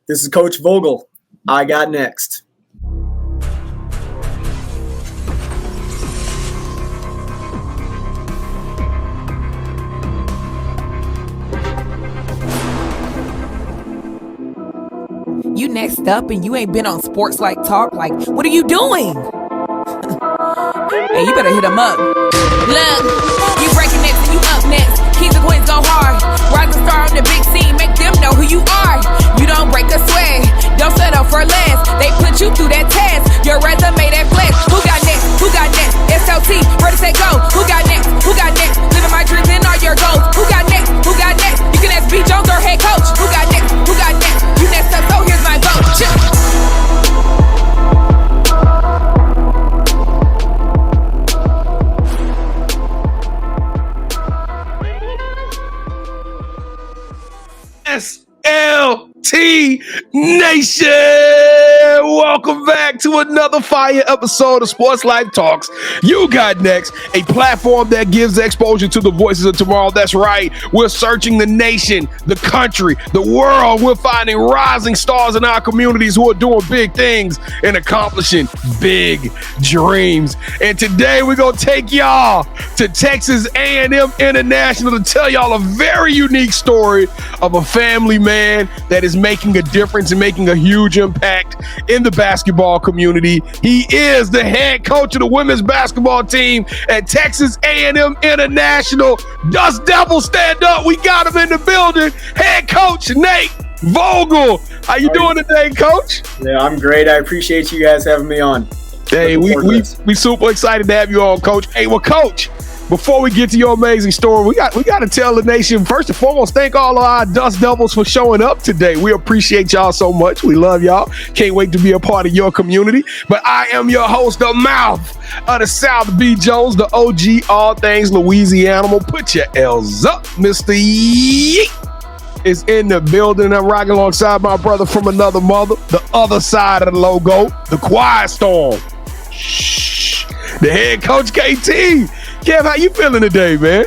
This is Coach Vogel. I got next. You next up and you ain't been on SportsLifeTalk. Like, what are you doing? Hey, you better hit him up. Look, you breaking next and you up next. Kings and queens go hard. Rising star on the big scene, make them know who you are. You don't break a sweat, don't settle for less. They put you through that test, your resume that flex. Who got next? Who got next? SLT, ready, set, go. Who got next? Who got next? Living my dreams and all your goals. Who got next? Who got next? You can ask B. Jones or head coach. Who got next? Who got next? You next up, so here's my vote. SLT Nation, welcome back to another fire episode of Sports Life Talks. You got next, a platform that gives exposure to the voices of tomorrow. That's right, we're searching the nation, the country, the world. We're finding rising stars in our communities who are doing big things and accomplishing big dreams. And today we're gonna take y'all to Texas A&M International to tell y'all a very unique story of a family man that is making a difference and making a huge impact in the basketball community. He is the head coach of the women's basketball team at Texas A&M International. Dust Devils, stand up. We got him in the building. Head coach Nate Vogel. How you doing today, coach? Yeah, I'm great. I appreciate you guys having me on. Hey, we super excited to have you on, coach. Hey, well, coach, before we get to your amazing story, we got to tell the nation, first and foremost, thank all of our Dust Devils for showing up today. We appreciate y'all so much. We love y'all. Can't wait to be a part of your community. But I am your host, the mouth of the South, B. Jones, the OG, all things Louisiana. Put your L's up, Mr. Yeet is in the building. I'm rocking alongside my brother from another mother, the other side of the logo, the Quiet Storm. Shh. The head coach, KT. Kev, how you feeling today, man?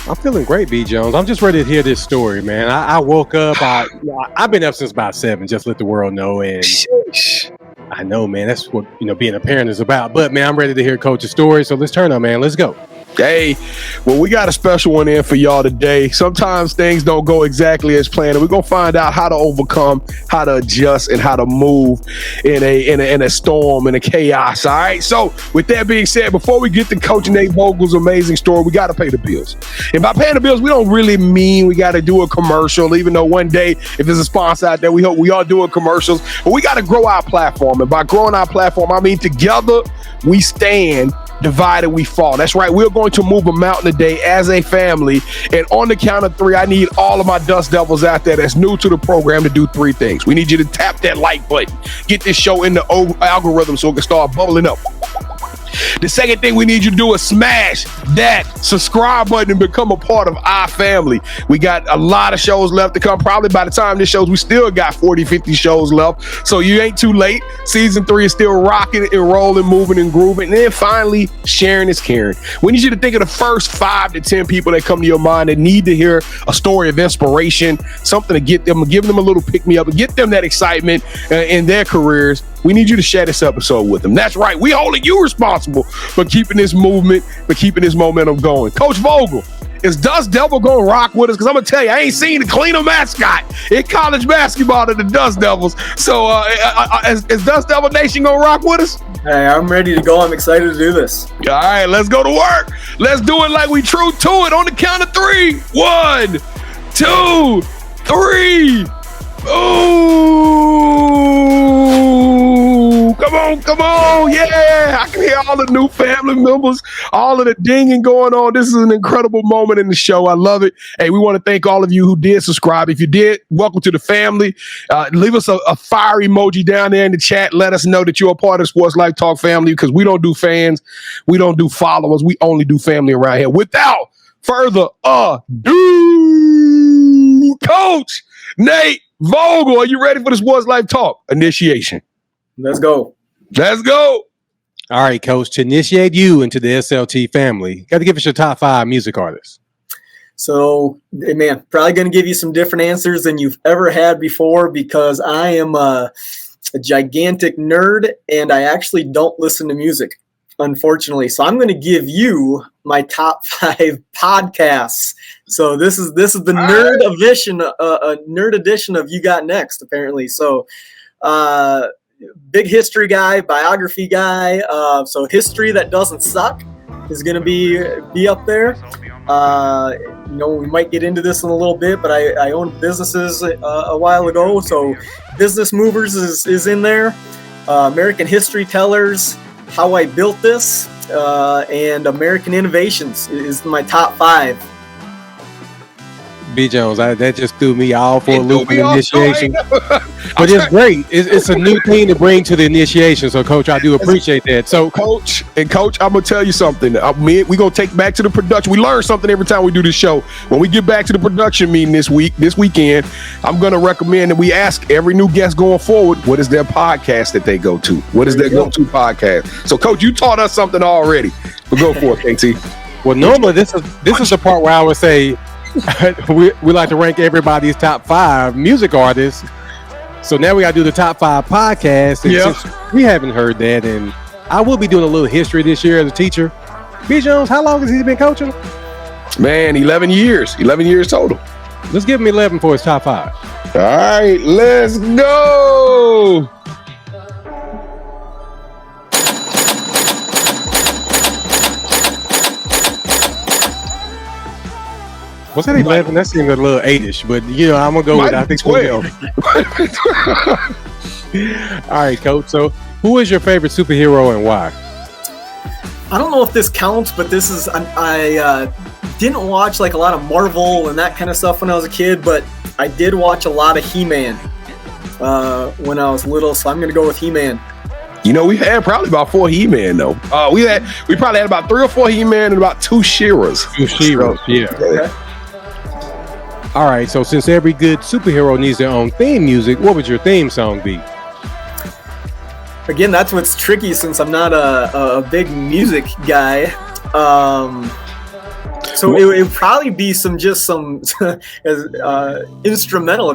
I'm feeling great, B. Jones. I'm just ready to hear this story, man. I woke up. I've been up since about 7, just let the world know. And I know, man, that's what being a parent is about. But, man, I'm ready to hear Coach's story. So let's turn on, man. Let's go. Hey, well, we got a special one in for y'all today. Sometimes things don't go exactly as planned, and we're gonna find out how to overcome, how to adjust, and how to move in a storm, in a chaos. All right. So, with that being said, before we get to Coach Nate Vogel's amazing story, we got to pay the bills. And by paying the bills, we don't really mean we got to do a commercial. Even though one day, if there's a sponsor out there, we hope we are doing commercials. But we got to grow our platform, and by growing our platform, I mean together we stand. Divided we fall. That's right. We're going to move a mountain today as a family. And on the count of 3, I need all of my Dust Devils out there that's new to the program to do 3 things. We need you to tap that like button. Get this show in the algorithm so it can start bubbling up. The second thing we need you to do is smash that subscribe button and become a part of our family. We got a lot of shows left to come. Probably by the time this shows, we still got 40, 50 shows left. So you ain't too late. Season 3 is still rocking and rolling, moving and grooving. And then finally, sharing is caring. We need you to think of the first 5 to 10 people that come to your mind that need to hear a story of inspiration, something to get them, give them a little pick me up and get them that excitement in their careers. We need you to share this episode with them. That's right. We holding you responsible for keeping this movement, for keeping this momentum going. Coach Vogel, is Dust Devil going to rock with us? Because I'm going to tell you, I ain't seen a cleaner mascot in college basketball than the Dust Devils. So is Dust Devil Nation going to rock with us? Hey, I'm ready to go. I'm excited to do this. All right, let's go to work. Let's do it like we true to it on the count of 3. 1, 2, 3. Ooh, come on. Yeah, I can hear all the new family members, all of the dinging going on. This is an incredible moment in the show. I love it. Hey, we want to thank all of you who did subscribe. If you did, welcome to the family. Leave us a fire emoji down there in the chat. Let us know that you're a part of Sports Life Talk family, because we don't do fans. We don't do followers. We only do family around here. Without further ado, Coach Nate Vogel, are you ready for the Sports Life Talk initiation? Let's go. Let's go. All right, Coach, to initiate you into the SLT family, got to give us your top 5 music artists. So, man, probably going to give you some different answers than you've ever had before because I am a gigantic nerd and I actually don't listen to music, unfortunately. So I'm going to give you my top 5 podcasts. So this is the nerd edition of You Got Next, apparently. So big history guy, biography guy. So history that doesn't suck is going to be up there. We might get into this in a little bit, but I owned businesses a while ago, so Business Movers is in there. American History Tellers, How I Built This, and American Innovations is my top 5. B. Jones, that just threw me all for a loop in initiation. But it's great. It's a new thing to bring to the initiation. So, Coach, I do appreciate that. So, Coach, I'm going to tell you something. We're going to take back to the production. We learn something every time we do this show. When we get back to the production meeting this weekend, I'm going to recommend that we ask every new guest going forward, what is their podcast that they go to? What is their go-to podcast? So, Coach, you taught us something already. But go for it, KT. Well, normally this is the part where I would say, we like to rank everybody's top 5 music artists. So now we got to do the top 5 podcasts. And since we haven't heard that, and I will be doing a little history this year as a teacher. B. Jones, how long has he been coaching? Man, 11 years. 11 years total. Let's give him 11 for his top 5. All right, let's go. Was that 11? That seemed a little 8-ish, but I'm gonna go with I think 12. All right, Coach. So, who is your favorite superhero and why? I don't know if this counts, but this is I didn't watch like a lot of Marvel and that kind of stuff when I was a kid, but I did watch a lot of He-Man when I was little, so I'm gonna go with He-Man. We had probably about 4 He-Man though. We probably had about 3 or 4 He-Man and about 2 She-Ras. 2 She-Ras, yeah. Okay. All right, so since every good superhero needs their own theme music, what would your theme song be? Again, that's what's tricky since I'm not a big music guy. So it would probably be some instrumental. It's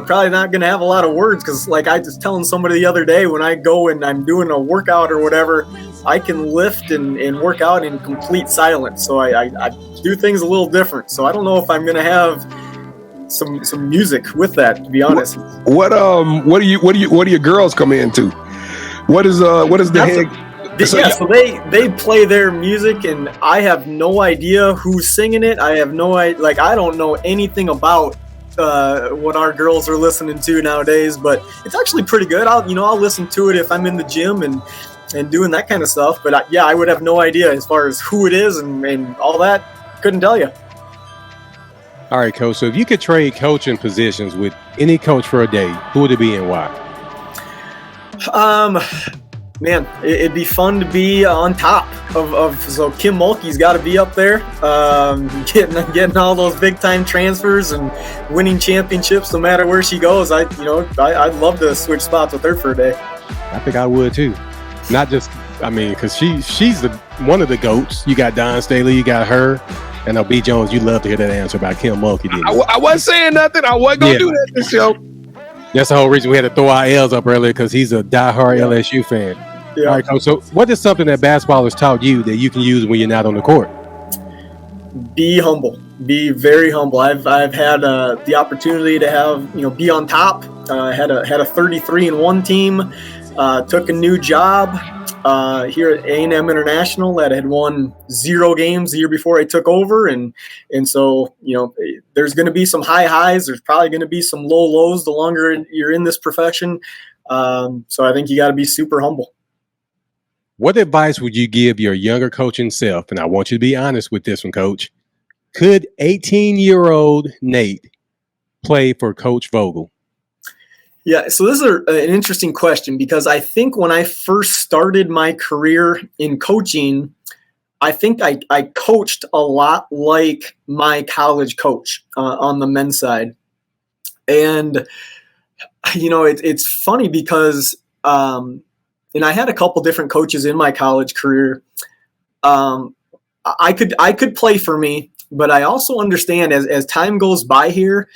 probably not going to have a lot of words because, like I was telling somebody the other day, when I go and I'm doing a workout or whatever, I can lift and work out in complete silence. So I do things a little different. So I don't know if I'm going to have some music with that, to be honest. What do your girls come into? What is the head? So they play their music and I have no idea who's singing it. I have no idea, like I don't know anything about what our girls are listening to nowadays, but it's actually pretty good. I'll listen to it if I'm in the gym and doing that kind of stuff, but I would have no idea as far as who it is and all that. Couldn't tell you. All right, Coach. So if you could trade coaching positions with any coach for a day, who would it be and why? Man, it'd be fun to be on top of so 𝐤𝐤𝐤𝐿 got to be up there, getting all those big time transfers and winning championships no matter where she goes. I'd love to switch spots with her for a day. I think I would too. Not just, because she's one of the GOATs. You got Don Staley, you got her. And B. Jones, you love to hear that answer about 𝐤𝐤𝐤𝐿, didn't you? I wasn't saying nothing. I wasn't going to do that this show. That's the whole reason we had to throw our L's up earlier, because he's a diehard LSU fan. Yeah. All right, Coach. So what is something that basketball has taught you that you can use when you're not on the court? Be humble. Be very humble. I've had the opportunity to have be on top. Had a 33-1 team. Took a new job here at A&M International that had won 0 games the year before I took over, and so there's going to be some high highs. There's probably going to be some low lows the longer you're in this profession. So I think you got to be super humble. What advice would you give your younger coaching self? And I want you to be honest with this one, Coach. Could 18-year-old Nate play for Coach Vogel? Yeah, so this is an interesting question because I think when I first started my career in coaching, I think I coached a lot like my college coach on the men's side. And, it's funny because and I had a couple different coaches in my college career. I could play for me. But I also understand as time goes by here,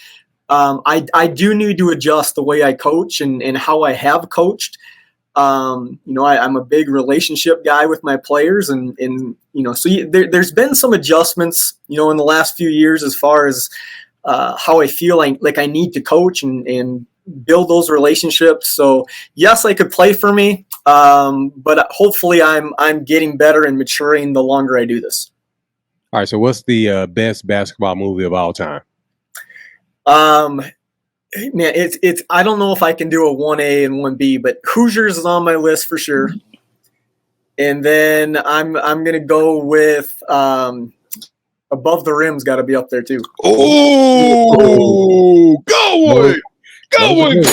I do need to adjust the way I coach and how I have coached. I'm a big relationship guy with my players, and so there's been some adjustments, in the last few years as far as how I feel like I need to coach and build those relationships. So yes, I could play for me, but hopefully I'm getting better and maturing the longer I do this. All right. So what's the best basketball movie of all time? Man, it's I don't know if I can do a 1A and 1B, but Hoosiers is on my list for sure. And then I'm gonna go with Above the Rim's got to be up there too. Oh, go Coach.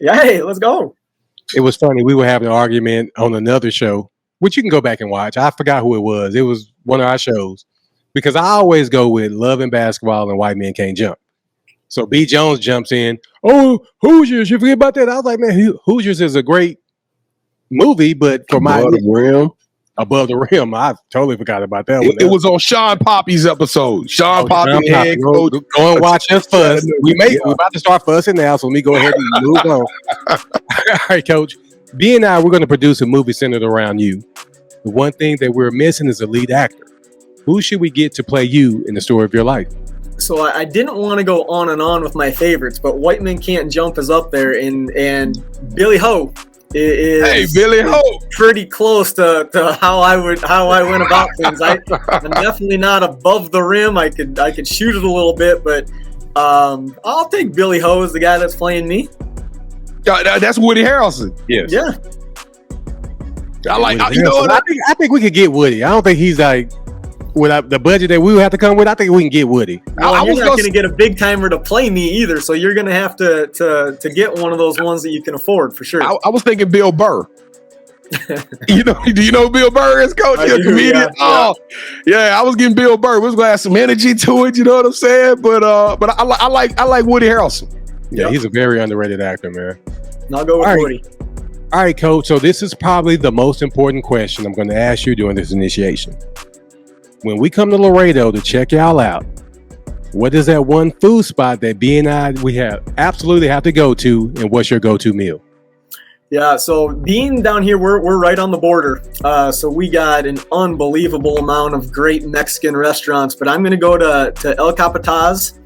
Yeah, hey, let's go. It was funny. We were having an argument on another show, which you can go back and watch. I forgot who it was. It was one of our shows, because I always go with Love and Basketball and White Men Can't Jump. So B. Jones jumps in. Oh, Hoosiers! You forget about that? I was like, man, Hoosiers is a great movie, but for Above the Rim, I totally forgot about that one. It was on Shawn Poppie's episode. Shawn Poppie, head coach. Go and watch us fuss. We're about to start fussing now, so let me go ahead and move on. All right, Coach. B and I, we're going to produce a movie centered around you. The one thing that we're missing is a lead actor. Who should we get to play you in the story of your life? So I didn't want to go on and on with my favorites, but White Men Can't Jump is up there, and Billy Ho is pretty close to how I went about things. I'm definitely not above the rim. I could shoot it a little bit, but I'll take Billy Ho as the guy that's playing me. That's Woody Harrelson. Yes. Yeah. I think we could get Woody. I don't think he's like, with the budget that we would have to come with, I think we can get Woody. Well, you're not going to get a big timer to play me either, so you're going to have to get one of those ones that you can afford for sure. I was thinking Bill Burr. Do you know who Bill Burr is, Coach? You're a comedian. Yeah, I was getting Bill Burr. We was going to have some energy to it. You know what I'm saying? But I like Woody Harrelson. Yeah, he's a very underrated actor, man. I'll go with Woody. All right, Coach. So this is probably the most important question I'm going to ask you during this initiation. When we come to Laredo to check y'all out, what is that one food spot that B and I absolutely have to go to, and what's your go-to meal? Yeah, so being down here, we're right on the border. So we got an unbelievable amount of great Mexican restaurants, but I'm going to go to El Capitas.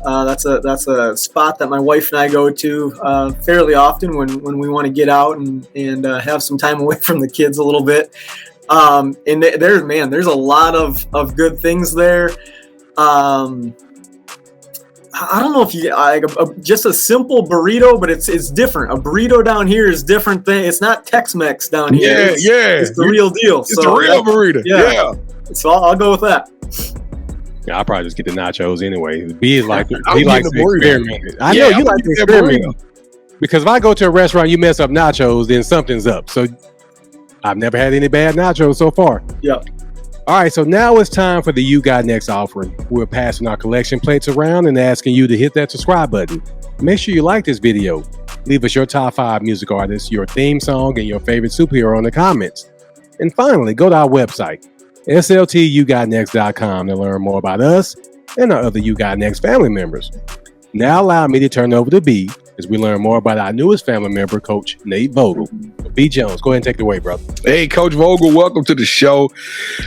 That's a spot that my wife and I go to fairly often when we want to get out and have some time away from the kids a little bit. And there's a lot of good things there. I don't know if you just a simple burrito, but it's different. A burrito down here is different thing. It's not Tex-Mex down here. It's the real deal. It's the real burrito. Yeah. So I'll go with that. Yeah, I'll probably just get the nachos anyway. B is like, he likes to experiment. I know you like to experiment. Because if I go to a restaurant, you mess up nachos, then something's up. So I've never had any bad nachos so far. Yep. All right, so now it's time for the You Got Next offering. We're passing our collection plates around and asking you to hit that subscribe button. Make sure you like this video. Leave us your top 5 music artists, your theme song, and your favorite superhero in the comments. And finally, go to our website, sltyouGotNext.com, to learn more about us and our other You Got Next family members. Now allow me to turn over to B as we learn more about our newest family member, Coach Nate Vogel. B. Jones, go ahead and take it away, brother. Hey, Coach Vogel, welcome to the show.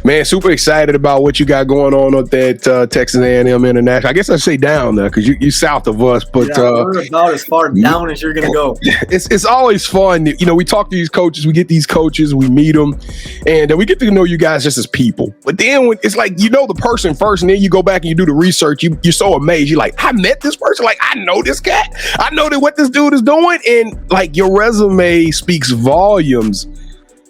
Man, super excited about what you got going on at that Texas A&M International. I guess I say down there because you're south of us. But we're about as far down as you're going to go. It's always fun. We talk to these coaches. We get these coaches. We meet them. And we get to know you guys just as people. But then it's like the person first, and then you go back and you do the research. You're so amazed. You're like, I met this person. Like, I know this guy. I know what this dude is doing. And like your resume speaks volumes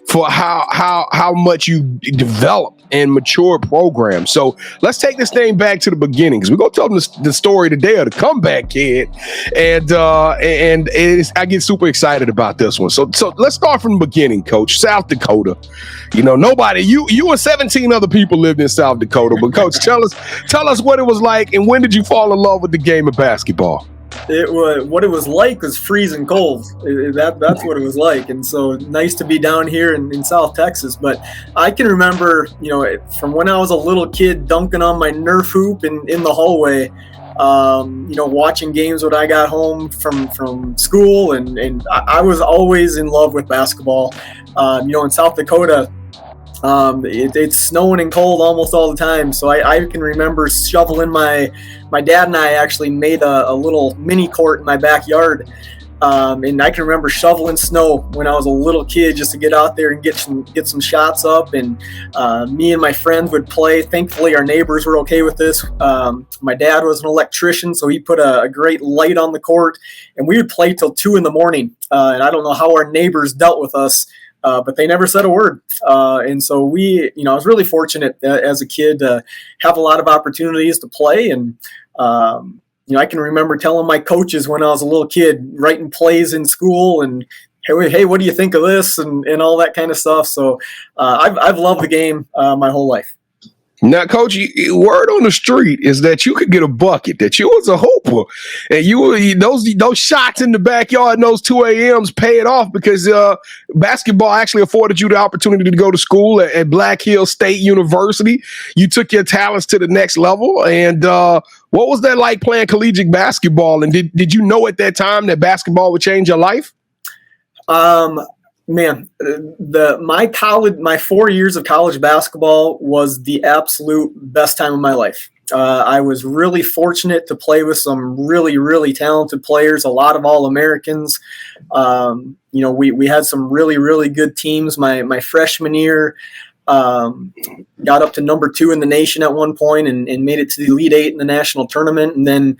for how much you develop and mature programs. So let's take this thing back to the beginning, because we're gonna tell them the story today of the comeback kid, and I get super excited about this one. So let's start from the beginning, Coach. South Dakota. Nobody, you and 17 other people lived in South Dakota, but Coach, tell us what it was like, and when did you fall in love with the game of basketball? What it was like was freezing cold. That's what it was like. And so nice to be down here in South Texas. But I can remember, from when I was a little kid dunking on my Nerf hoop in the hallway, watching games when I got home from school. And I was always in love with basketball. In South Dakota, it's snowing and cold almost all the time. So I can remember shoveling my dad and I actually made a little mini court in my backyard. And I can remember shoveling snow when I was a little kid just to get out there and get some shots up. And me and my friends would play. Thankfully, our neighbors were okay with this. My dad was an electrician, so he put a great light on the court. And we would play till 2 a.m. And I don't know how our neighbors dealt with us. But they never said a word. And so I was really fortunate as a kid to have a lot of opportunities to play. And, I can remember telling my coaches when I was a little kid, writing plays in school and, hey, what do you think of this? And all that kind of stuff. So I've loved the game my whole life. Now, Coach, word on the street is that you could get a bucket, that you was a hooper, and those shots in the backyard and those 2 a.m.s paid off because basketball actually afforded you the opportunity to go to school at Black Hill State University. You took your talents to the next level. And what was that like playing collegiate basketball? And did you know at that time that basketball would change your life? Man, my 4 years of college basketball was the absolute best time of my life. I was really fortunate to play with some really, really talented players, a lot of All-Americans. We had some really, really good teams. My freshman year, got up to number 2 in the nation at one point and made it to the Elite 8 in the national tournament. And then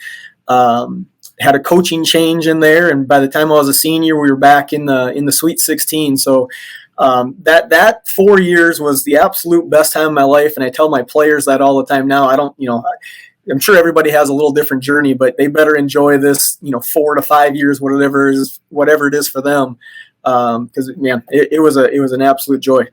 had a coaching change in there, and by the time I was a senior, we were back in the Sweet 16. So that 4 years was the absolute best time of my life, and I tell my players that all the time now. I'm sure everybody has a little different journey, but they better enjoy this 4 to 5 years, whatever it is for them, because it was an absolute joy.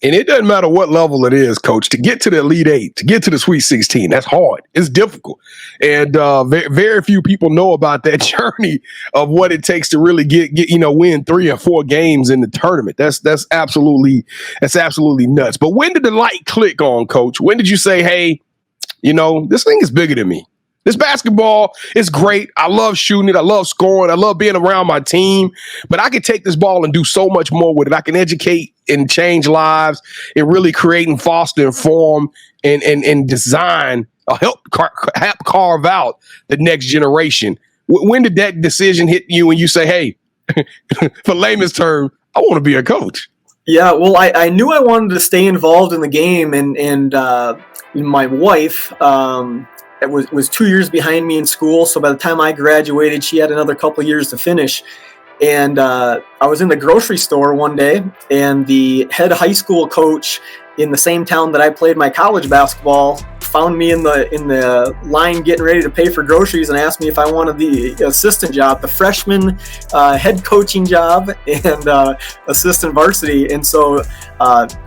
And it doesn't matter what level it is, Coach, to get to the Elite 8, to get to the Sweet 16, that's hard. It's difficult. And very few people know about that journey of what it takes to really get win 3 or 4 games in the tournament. That's absolutely nuts. But when did the light click on, Coach? When did you say, hey, this thing is bigger than me? This basketball is great. I love shooting it. I love scoring. I love being around my team. But I can take this ball and do so much more with it. I can educate and change lives and really create and foster and form and design, help carve out the next generation. When did that decision hit you and you say, hey, for layman's term, I want to be a coach? Yeah, well, I knew I wanted to stay involved in the game. And my wife was 2 years behind me in school. So by the time I graduated, she had another couple of years to finish. And I was in the grocery store one day, and the head high school coach in the same town that I played my college basketball found me in the line getting ready to pay for groceries and asked me if I wanted the assistant job, the freshman head coaching job and assistant varsity. And so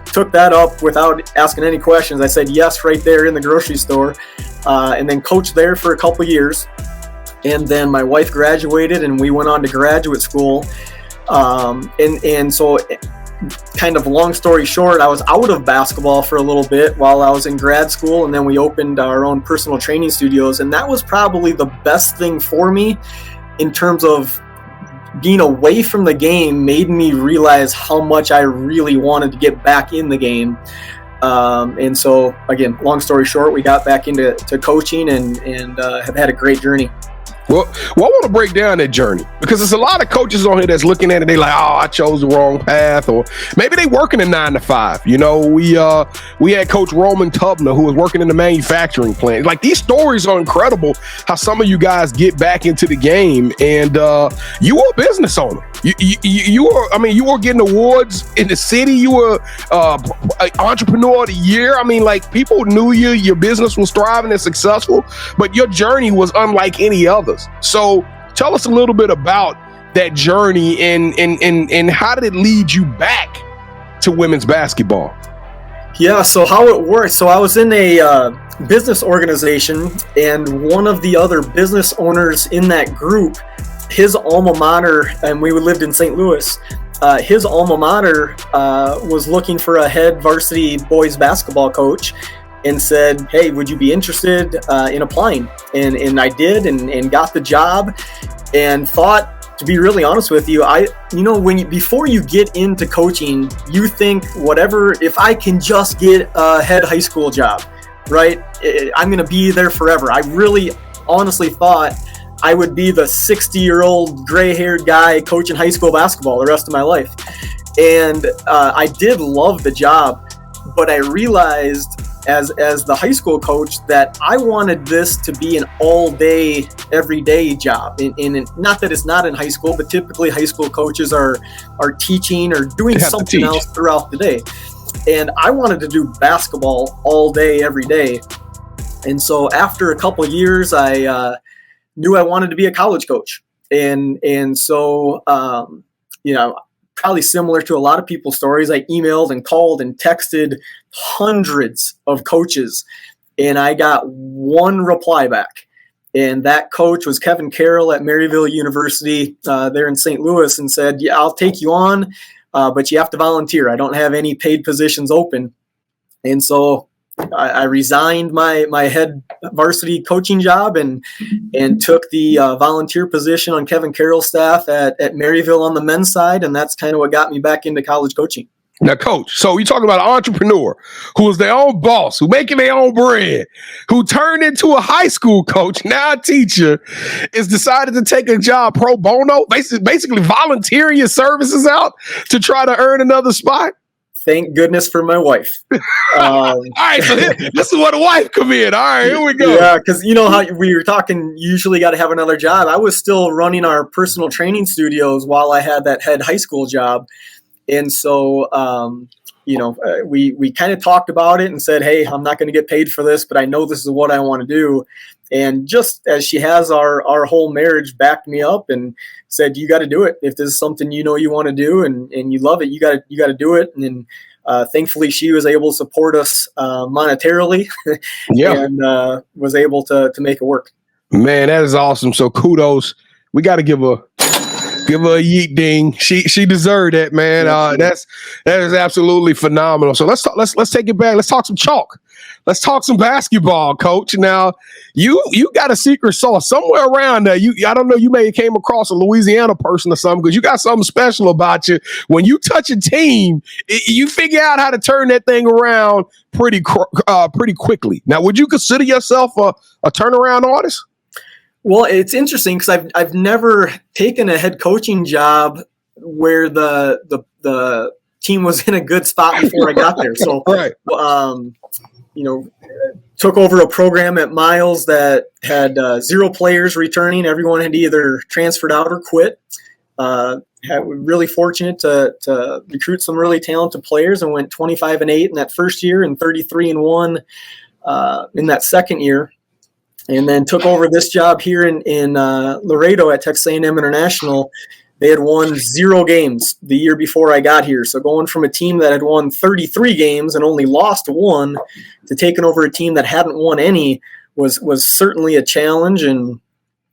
took that up without asking any questions. I said yes right there in the grocery store, and then coached there for a couple years. And then my wife graduated and we went on to graduate school. And so kind of long story short, I was out of basketball for a little bit while I was in grad school, and then we opened our own personal training studios. And that was probably the best thing for me in terms of being away from the game, made me realize how much I really wanted to get back in the game. And so again, long story short, we got back into coaching and have had a great journey. Well, I want to break down that journey because there's a lot of coaches on here that's looking at it. They like, oh, I chose the wrong path, or maybe they working a 9 to 5. We had Coach Roman Tubner who was working in the manufacturing plant. Like, these stories are incredible. How some of you guys get back into the game, and you were a business owner. You were getting awards in the city. You were entrepreneur of the year. I mean, like, people knew you. Your business was thriving and successful, but your journey was unlike any others. So tell us a little bit about that journey and how did it lead you back to women's basketball? Yeah, so how it worked. So I was in a business organization, and one of the other business owners in that group, his alma mater, and we lived in St. Louis, his alma mater was looking for a head varsity boys basketball coach, and said, hey, would you be interested in applying? And I did, and got the job, and thought, to be really honest with you, before you get into coaching, you think if I can just get a head high school job, right, I'm going to be there forever. I really honestly thought I would be the 60-year-old gray-haired guy coaching high school basketball the rest of my life. And I did love the job, but I realized as the high school coach that I wanted this to be an all-day, everyday job. And not that it's not in high school, but typically high school coaches are teaching or doing something else throughout the day. And I wanted to do basketball all day, every day. And so after a couple of years, I knew I wanted to be a college coach. And so, probably similar to a lot of people's stories, I emailed and called and texted hundreds of coaches, and I got one reply back. And that coach was Kevin Carroll at Maryville University there in St. Louis, and said, yeah, I'll take you on, but you have to volunteer. I don't have any paid positions open. And so I resigned my head varsity coaching job and took the volunteer position on Kevin Carroll's staff at Maryville on the men's side, and that's kind of what got me back into college coaching. Now, Coach, so you're talking about an entrepreneur who is their own boss, who making their own bread, who turned into a high school coach, now a teacher, is decided to take a job pro bono, basically volunteering your services out to try to earn another spot. Thank goodness for my wife. All right, so this is where the wife come in. All right, here we go. Yeah, because you know how we were talking, you usually got to have another job. I was still running our personal training studios while I had that head high school job. And so, we kind of talked about it and said, hey, I'm not going to get paid for this, but I know this is what I want to do. And just as she has, our whole marriage backed me up and said, you got to do it. If this is something you want to do and you love it, you got to do it. And then thankfully she was able to support us monetarily and was able to make it work. Man, that is awesome. So kudos. We got to give her a yeet ding. She deserved that, man. That is absolutely phenomenal. So let's take it back. Let's talk some chalk. Let's talk some basketball, Coach. Now, you got a secret sauce somewhere around there. I don't know, you may have came across a Louisiana person or something, because you got something special about you. When you touch a team, you figure out how to turn that thing around pretty quickly. Now, would you consider yourself a turnaround artist? Well, it's interesting because I've never taken a head coaching job where the team was in a good spot before I got there. So, took over a program at Miles that had 0 players returning. Everyone had either transferred out or quit. Really fortunate to recruit some really talented players, and went 25-8 in that first year and 33-1 in that second year. And then took over this job here in Laredo at Texas A&M International. They had won 0 games the year before I got here. So going from a team that had won 33 games and only lost 1 to taking over a team that hadn't won any was certainly a challenge. And,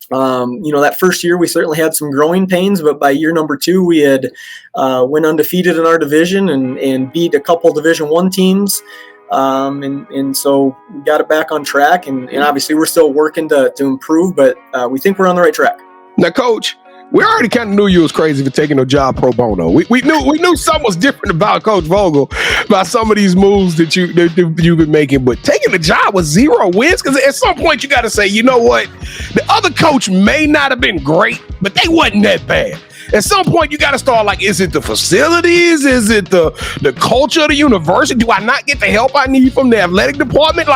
that first year we certainly had some growing pains, but by year number 2, we had went undefeated in our division and beat a couple Division I teams. And so we got it back on track, and obviously we're still working to improve, but we think we're on the right track. Now, Coach, we already kind of knew you was crazy for taking a job pro bono. We knew something was different about Coach Vogel, about some of these moves that you've been making, but taking the job with 0 wins, because at some point you got to say, you know what, the other coach may not have been great, but they wasn't that bad. At some point, you got to start is it the facilities? Is it the culture of the university? Do I not get the help I need from the athletic department?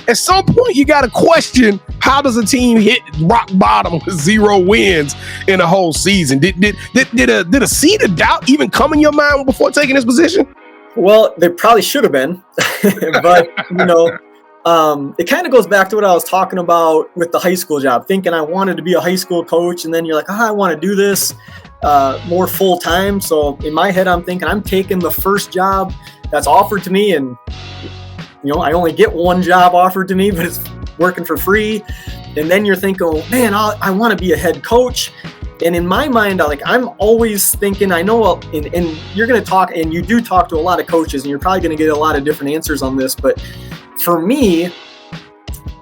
At some point, you got to question, how does a team hit rock bottom with 0 wins in a whole season? Did a seed of doubt even come in your mind before taking this position? Well, there probably should have been, but it kind of goes back to what I was talking about with the high school job, thinking I wanted to be a high school coach, and then you're like, I want to do this more full time. So in my head, I'm thinking I'm taking the first job that's offered to me, and I only get one job offered to me, but it's working for free. And then you're thinking, oh, man, I want to be a head coach. And in my mind, I'm always thinking, I know, and you're going to talk, and you do talk to a lot of coaches, and you're probably going to get a lot of different answers on this. But for me,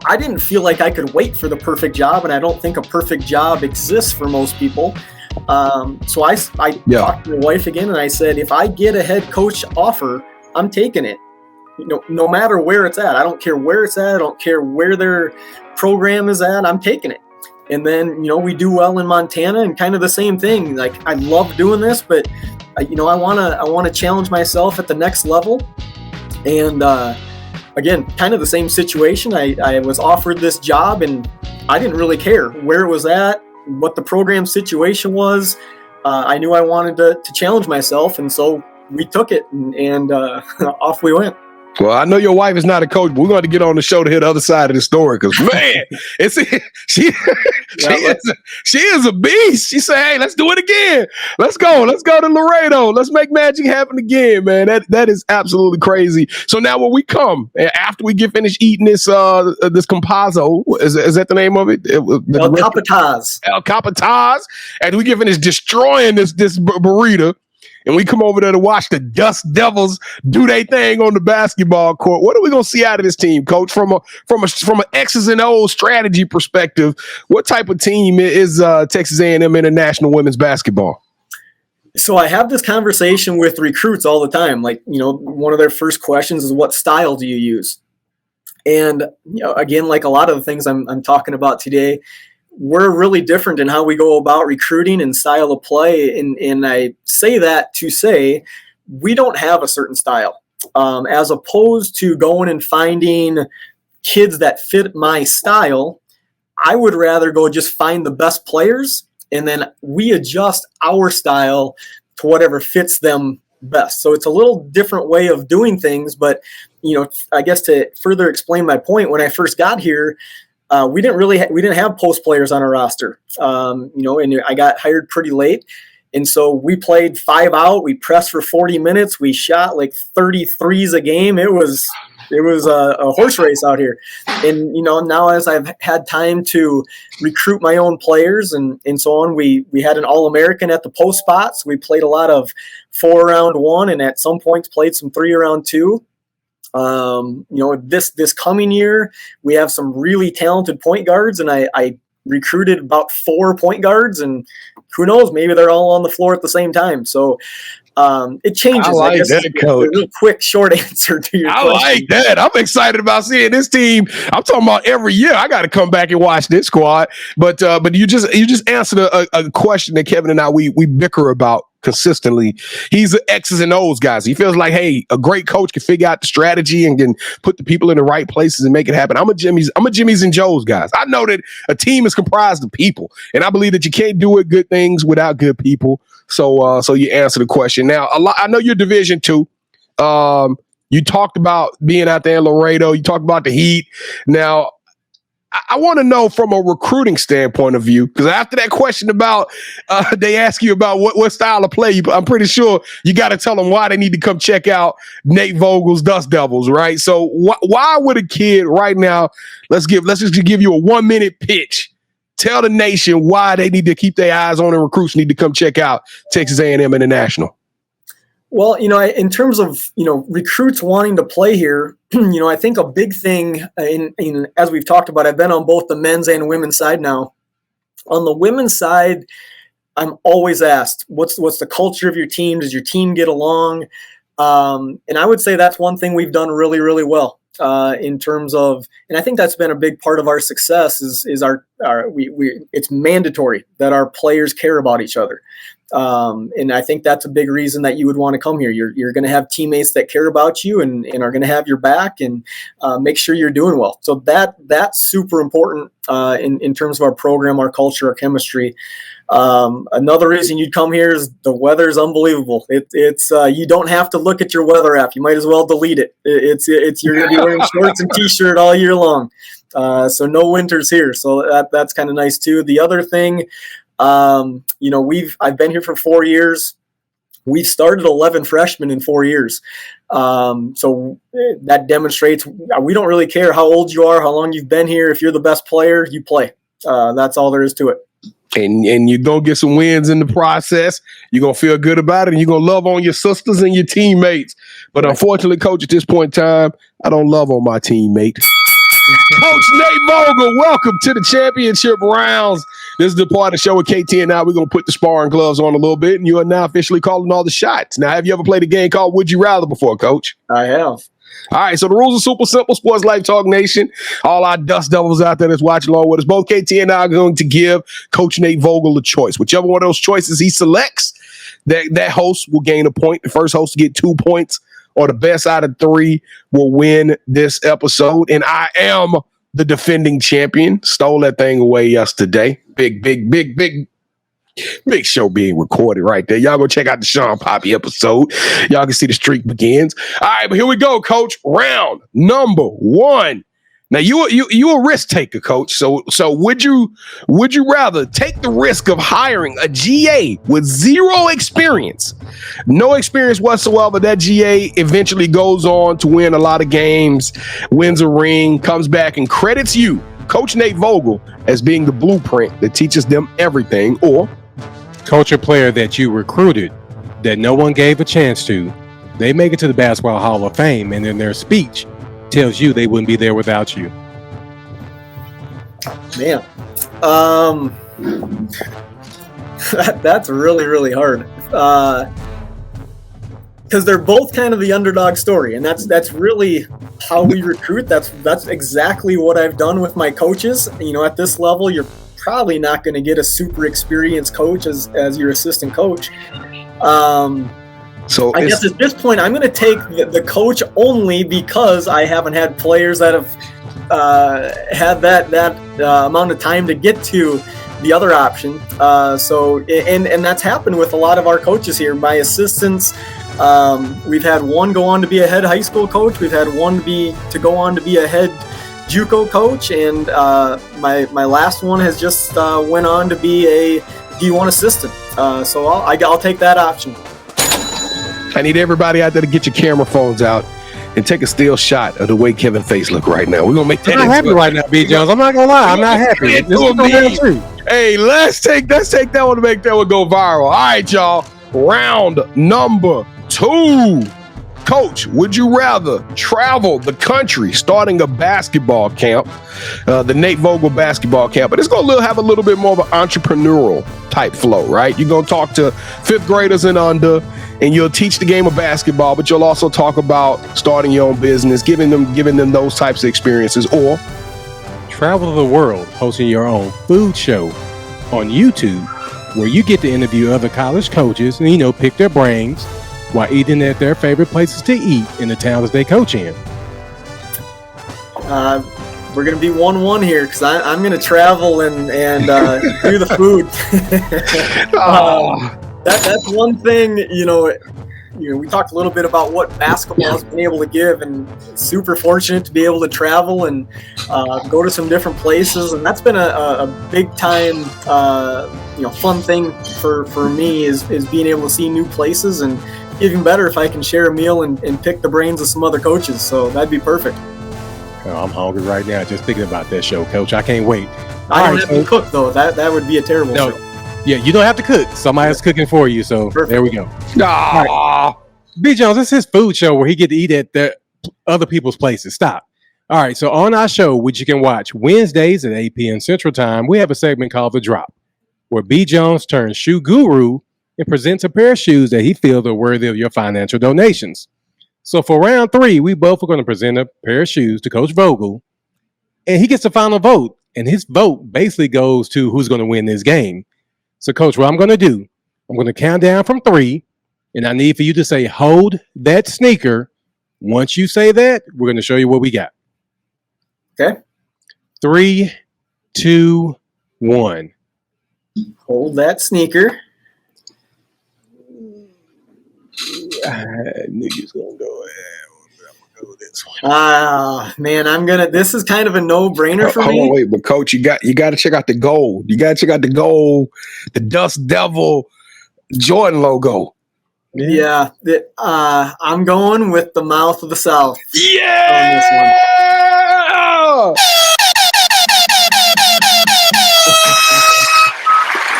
I didn't feel like I could wait for the perfect job, and I don't think a perfect job exists for most people. So I talked to my wife again, and I said, if I get a head coach offer, I'm taking it. No matter where it's at. I don't care where it's at. I don't care where their program is at. I'm taking it. And then, we do well in Montana, and kind of the same thing. Like, I love doing this, but I want to challenge myself at the next level. And again, kind of the same situation. I was offered this job, and I didn't really care where it was at, what the program situation was. I knew I wanted to challenge myself, and so we took it, and off we went. Well, I know your wife is not a coach, but we're going to get on the show to hear the other side of the story, because, man, she is a beast. She said, hey, let's do it again. Let's go to Laredo. Let's make magic happen again, man. That is absolutely crazy. So now when we come, after we get finished eating this composo, is that the name of it? 𝐿_CAPITAZ. After we get finished destroying this burrito, and we come over there to watch the Dust Devils do their thing on the basketball court, what are we going to see out of this team, Coach? From an X's and O's strategy perspective, what type of team is Texas A&M International women's basketball? So I have this conversation with recruits all the time. Like, one of their first questions is, what style do you use? And again, like a lot of the things I'm talking about today, we're really different in how we go about recruiting and style of play. And I say that to say we don't have a certain style. As opposed to going and finding kids that fit my style, I would rather go just find the best players, and then we adjust our style to whatever fits them best. So it's a little different way of doing things. But, I guess to further explain my point, when I first got here, we didn't have post players on our roster, and I got hired pretty late. And so we played 5 out. We pressed for 40 minutes. We shot like 33s a game. It was a horse race out here. And, now as I've had time to recruit my own players and so on, we had an All-American at the post spots. We played a lot of 4-around-1, and at some points played some 3-around-2. This coming year, we have some really talented point guards, and I recruited about 4 point guards, and who knows, maybe they're all on the floor at the same time. So it changes. I like that, Coach. A real quick, short answer to your question. I like that. I'm excited about seeing this team. I'm talking about every year. I got to come back and watch this squad. But you just answered a question that Kevin and I we bicker about consistently. He's the X's and O's guys. He feels like, hey, a great coach can figure out the strategy and can put the people in the right places and make it happen. I'm a Jimmy's and Joe's guys. I know that a team is comprised of people, and I believe that you can't do good things without good people. So you answer the question. Now, I know you're Division II. You talked about being out there in Laredo. You talked about the heat. Now, I want to know from a recruiting standpoint of view, because after that question about they ask you about what style of play, I'm pretty sure you got to tell them why they need to come check out Nate Vogel's Dust Devils, right? So why would a kid right now, let's just give you a 1-minute pitch. Tell the nation why they need to keep their eyes on, and recruits need to come check out Texas A&M International. Well, in terms of, recruits wanting to play here, I think a big thing, in as we've talked about, I've been on both the men's and women's side now. On the women's side, I'm always asked, what's the culture of your team? Does your team get along? And I would say that's one thing we've done really, really well. In terms of, and I think that's been a big part of our success is it's mandatory that our players care about each other. And I think that's a big reason that you would want to come here. You're going to have teammates that care about you and are going to have your back and make sure you're doing well. So that's super important in terms of our program, our culture, our chemistry. Another reason you'd come here is the weather is unbelievable. It's you don't have to look at your weather app. You might as well delete it. It's you're going to be wearing shorts and t-shirt all year long. So no winters here. So that's kind of nice too. The other thing, I've been here for 4 years. We've started 11 freshmen in 4 years. So that demonstrates we don't really care how old you are, how long you've been here. If you're the best player, you play. That's all there is to it. And you're going to get some wins in the process. You're going to feel good about it, and you're going to love on your sisters and your teammates. But unfortunately, Coach, at this point in time, I don't love on my teammate. Coach Nate Vogel, welcome to the championship rounds. This is the part of the show with KT and I. We're going to put the sparring gloves on a little bit, and you are now officially calling all the shots. Now, have you ever played a game called Would You Rather before, Coach? I have. All right, so the rules are super simple. Sports Life Talk Nation, all our dust devils out there that's watching along with us, both KT and I are going to give Coach Nate Vogel a choice. Whichever one of those choices he selects, that host will gain a point. The first host will get 2 points, or the best out of 3 will win this episode. And I am the defending champion. Stole that thing away yesterday. Big show being recorded right there. Y'all go check out the Shawn Poppie episode. Y'all can see the streak begins. All right, but here we go, Coach. Round number 1. Now you a risk taker, Coach. So would you rather take the risk of hiring a GA with 0 experience, no experience whatsoever? That GA eventually goes on to win a lot of games, wins a ring, comes back and credits you, Coach Nate Vogel, as being the blueprint that teaches them everything, or coach a player that you recruited that no one gave a chance to. They make it to the Basketball Hall of Fame, and in their speech tells you they wouldn't be there without you. Man, that's really, really hard. Because they're both kind of the underdog story, and that's really how we recruit. That's exactly what I've done with my coaches. You know, at this level, you're probably not going to get a super experienced coach as your assistant coach. So I guess at this point, I'm going to take the coach only because I haven't had players that have had that amount of time to get to the other option. And that's happened with a lot of our coaches here. My assistants, we've had one go on to be a head high school coach. We've had one to go on to be a head JUCO coach, and my last one has just went on to be a D1 assistant. So I'll take that option. I need everybody out there to get your camera phones out and take a still shot of the way Kevin face look right now. We're gonna make that. I'm not happy right now, B. Jones. I'm not gonna lie. I'm not happy. Hey, let's take that one to make that one go viral. All right, y'all. Round number 2. Coach, would you rather travel the country starting a basketball camp, the Nate Vogel basketball camp, but it's going to have a little bit more of an entrepreneurial type flow, right? You're going to talk to 5th graders and under, and you'll teach the game of basketball, but you'll also talk about starting your own business, giving them those types of experiences, or travel the world hosting your own food show on YouTube, where you get to interview other college coaches and, pick their brains while eating at their favorite places to eat in the towns they coach in. We're going to be 1-1 here because I'm going to travel and do the food. That's one thing, we talked a little bit about what basketball has been able to give, and super fortunate to be able to travel and go to some different places. And that's been a big time, fun thing for me is being able to see new places, and even better if I can share a meal and pick the brains of some other coaches. So that'd be perfect. Oh, I'm hungry right now just thinking about that show, Coach. I can't wait. I don't have to cook, though. That would be a terrible show. Yeah, you don't have to cook. Somebody's cooking for you. So perfect. There we go. Right. B. Jones, this is his food show where he get to eat at the other people's places. Stop. All right, so on our show, which you can watch Wednesdays at 8 p.m. Central Time, we have a segment called The Drop, where B. Jones turns shoe guru and presents a pair of shoes that he feels are worthy of your financial donations. So for round 3, we both are going to present a pair of shoes to Coach Vogel, and he gets the final vote. And his vote basically goes to who's going to win this game. So, Coach, what I'm going to do, I'm going to count down from 3, and I need for you to say, hold that sneaker. Once you say that, we're going to show you what we got. Okay. 3, 2, 1. Hold that sneaker. I knew you was gonna go ahead. I'm gonna go this one. Man, this is kind of a no-brainer for me. Wait, but Coach, you got to check out the gold. You got to check out the gold, the Dust Devil Jordan logo. Yeah. I'm going with the mouth of the South. Yeah. On this one.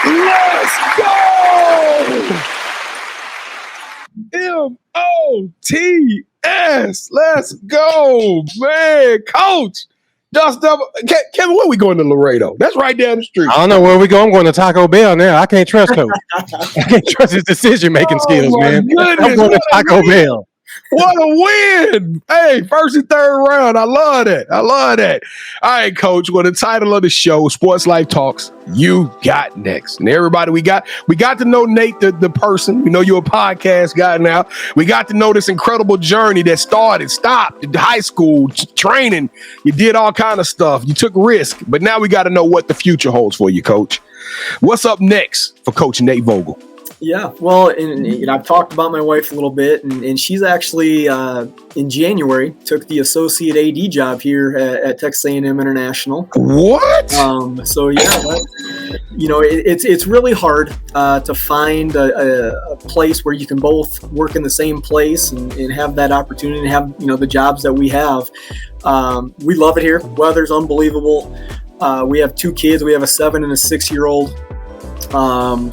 Let's go! MOTS. Let's go, man. Coach, dustdevils. Kevin, where we going to Laredo? That's right down the street. I don't know where we go. I'm going to Taco Bell now. I can't trust Coach. I can't trust his decision-making skills, man. Goodness, I'm going to Taco Bell. What a win! Hey, first and third round. I love that. All right, Coach. Well, the title of the show, Sports Life Talks, You Got Next. And everybody, we got to know Nate, the person. We know you're a podcast guy now. We got to know this incredible journey that started, stopped, high school, training. You did all kind of stuff. You took risk. But now we got to know what the future holds for you, Coach. What's up next for Coach Nate Vogel? Yeah, well, and I've talked about my wife a little bit, and she's actually in January took the associate AD job here at Texas A&M International. What? So yeah, it's really hard to find a place where you can both work in the same place and have that opportunity and have the jobs that we have. We love it here. Weather's unbelievable. We have 2 kids. We have a 7 and a 6-year-old.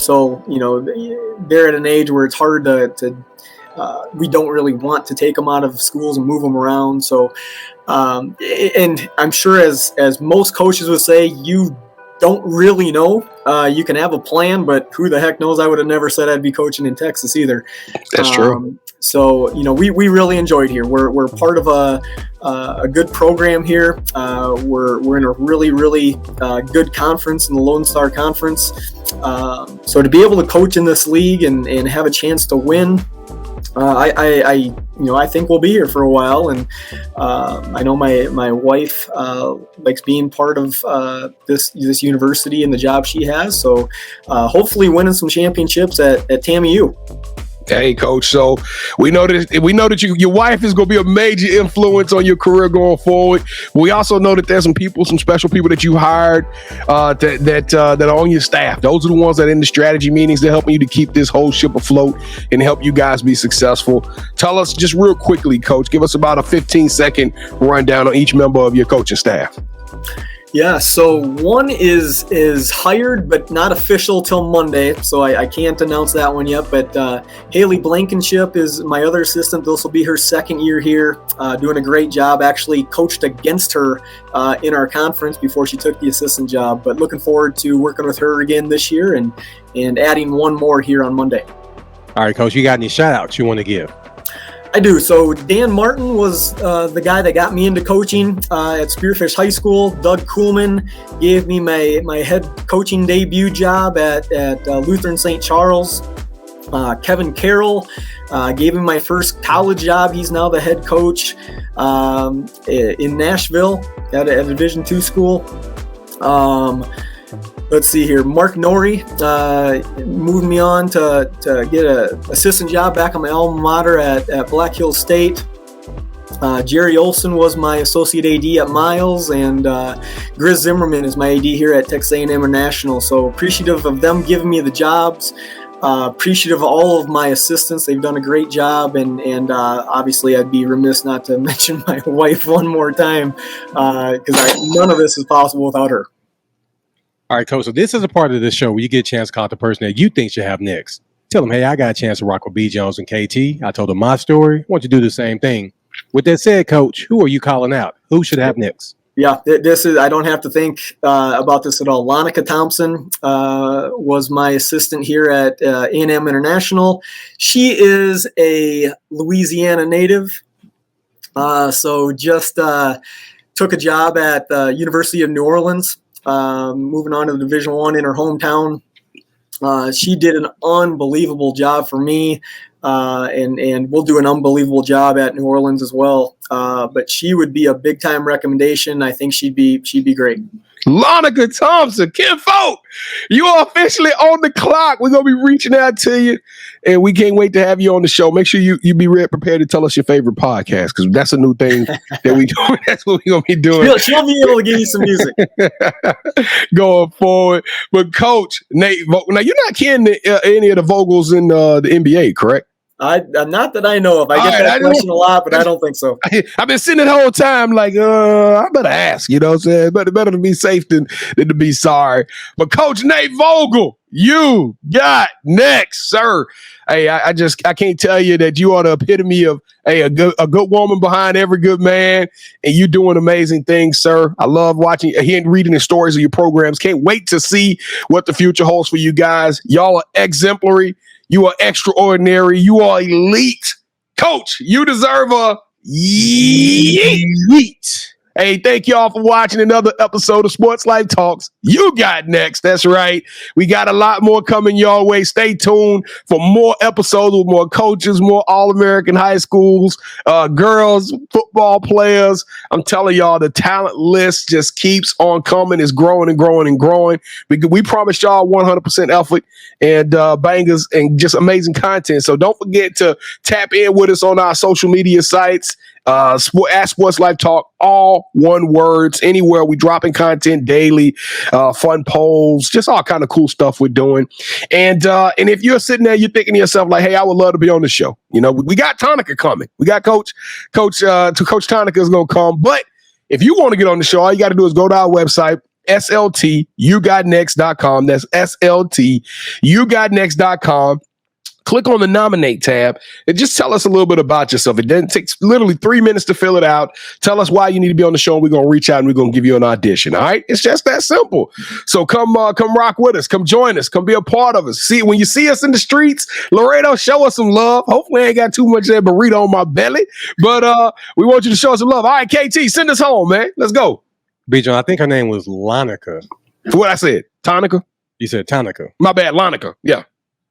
So they're at an age where it's hard to we don't really want to take them out of schools and move them around. So, and I'm sure as most coaches would say, you don't really know. You can have a plan, but who the heck knows? I would have never said I'd be coaching in Texas either. That's true. So, we really enjoyed here. We're part of a good program here. We're in a really, really good conference in the Lone Star Conference. So to be able to coach in this league and have a chance to win, I think we'll be here for a while. And I know my wife likes being part of this university and the job she has. So hopefully winning some championships at TAMU. Hey, Coach. So we know that your wife is going to be a major influence on your career going forward. We also know that there's some special people that you hired that are on your staff. Those are the ones that are in the strategy meetings. They're helping you to keep this whole ship afloat and help you guys be successful. Tell us just real quickly, Coach. Give us about a 15-second rundown on each member of your coaching staff. Yeah, so one is hired but not official till Monday, so I can't announce that one yet. But Haley Blankenship is my other assistant. This will be her 2nd year here, doing a great job. Actually coached against her in our conference before she took the assistant job. But looking forward to working with her again this year and adding one more here on Monday. All right, Coach, you got any shout-outs you want to give? I do. So Dan Martin was the guy that got me into coaching at Spearfish High School. Doug Coleman gave me my head coaching debut job at Lutheran St. Charles. Kevin Carroll gave me my first college job. He's now the head coach in Nashville at a Division II school. Let's see here. Mark Norrie moved me on to get an assistant job back on my alma mater at Black Hills State. Jerry Olson was my associate AD at Miles, and Grizz Zimmerman is my AD here at Texas A&M International. So appreciative of them giving me the jobs. Appreciative of all of my assistants. They've done a great job, and obviously I'd be remiss not to mention my wife one more time because none of this is possible without her. All right, Coach. So this is a part of this show where you get a chance to call the person that you think should have next. Tell them, hey, I got a chance to rock with B. Jones and KT. I told them my story. I want you to do the same thing. With that said, Coach, who are you calling out? Who should have next? Yeah, this is. I don't have to think about this at all. Lonica Thompson was my assistant here at A&M International. She is a Louisiana native, so just took a job at the University of New Orleans. Moving on to the Division I in her hometown. She did an unbelievable job for me, and we'll do an unbelievable job at New Orleans as well. But she would be a big time recommendation. I think she'd be great. Lonica Thompson, Kim Folk, you are officially on the clock. We're going to be reaching out to you, and we can't wait to have you on the show. Make sure you be prepared to tell us your favorite podcast, because that's a new thing that we do. That's what we're going to be doing. She'll be able to give you some music. Going forward. But Coach Nate Vogel, now you're not kidding any of the Vogels in the NBA, correct? Not that I know of. I get that question a lot, but I don't think so. I've been sitting the whole time like, I better ask, you know what I'm saying? Better to be safe than to be sorry. But Coach Nate Vogel, you got next, sir. Hey, I can't tell you that you are the epitome of a good woman behind every good man, and you doing amazing things, sir. I love watching, hearing, reading the stories of your programs. Can't wait to see what the future holds for you guys. Y'all are exemplary. You are extraordinary. You are elite. Coach, you deserve a yeet. Hey, thank y'all for watching another episode of Sports Life Talks. You got next. That's right. We got a lot more coming your way. Stay tuned for more episodes with more coaches, more All-American high schools, girls, football players. I'm telling y'all, the talent list just keeps on coming. It's growing and growing and growing. We promise y'all 100% effort and bangers and just amazing content. So don't forget to tap in with us on our social media sites. At Sports Life Talk, all one words, anywhere. We dropping content daily, fun polls, just all kind of cool stuff we're doing. And if you're sitting there, you're thinking to yourself like, hey, I would love to be on the show. You know, we got Tonica coming. We got Coach Tonica is going to come. But if you want to get on the show, all you got to do is go to our website, SLTyougotnext.com. That's SLTyougotnext.com. Click on the nominate tab and just tell us a little bit about yourself. It then takes literally 3 minutes to fill it out. Tell us why you need to be on the show, and we're going to reach out and we're going to give you an audition. All right. It's just that simple. So come rock with us. Come join us. Come be a part of us. See, when you see us in the streets, Laredo, show us some love. Hopefully I ain't got too much of that burrito on my belly, but we want you to show us some love. All right, KT, send us home, man. Let's go. B-John, I think her name was Lonica. What I said? Tonica? You said Tonica. My bad. Lonica. Yeah.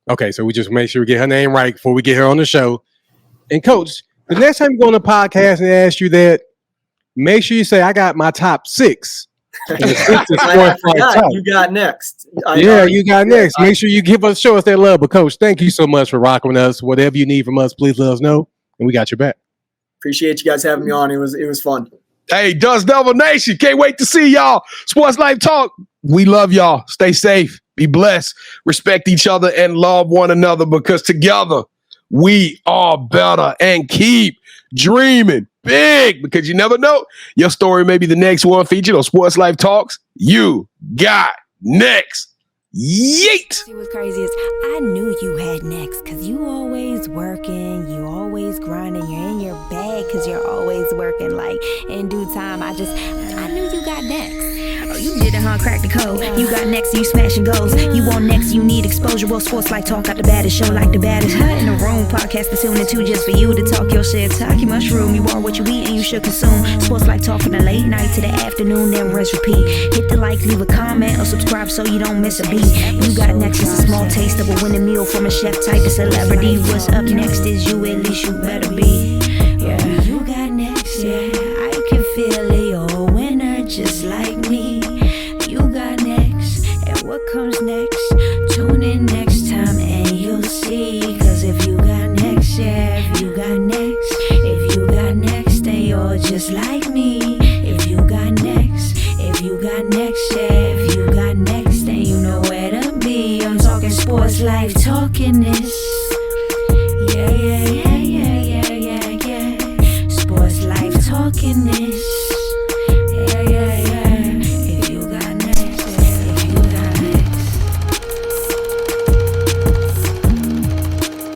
Okay, so we just make sure we get her name right before we get her on the show. And Coach, the next time you go on the podcast and they ask you that, make sure you say, I got my top 6. And the 6 is you got next. You got next. Make sure you show us that love. But Coach, thank you so much for rocking with us. Whatever you need from us, please let us know. And we got your back. Appreciate you guys having me on. It was fun. Hey, Dust Devil Nation, can't wait to see y'all. Sports Life Talk. We love y'all. Stay safe. Be blessed. Respect each other and love one another, because together we are better. And keep dreaming big, because you never know. Your story may be the next one featured on Sports Life Talks. You got next. Yeet. See what's crazy is I knew you had next, because you always working, you always grinding, you're in your bag because you're always working. Like in due time, I knew you got next. Oh, you did it, huh? Crack the code. You got next, you smashing goals. You want next, you need exposure. Well, Sports Life Talk got the baddest show, like the baddest in the room. Podcast to tune into just for you to talk your shit. Talk your mushroom. You are what you eat and you should consume. Sports Life Talk from the late night to the afternoon, then rest repeat. Hit the like, leave a comment, or subscribe so you don't miss a beat. You got next is a small taste of a winning meal from a chef type of celebrity. What's up next is you, at least you better be. Yeah, you got next, yeah. I can feel it, you're a winner just like me. You got next, and what comes next? Tune in next time and you'll see. Cause if you got next, yeah, if you got next, then you're just like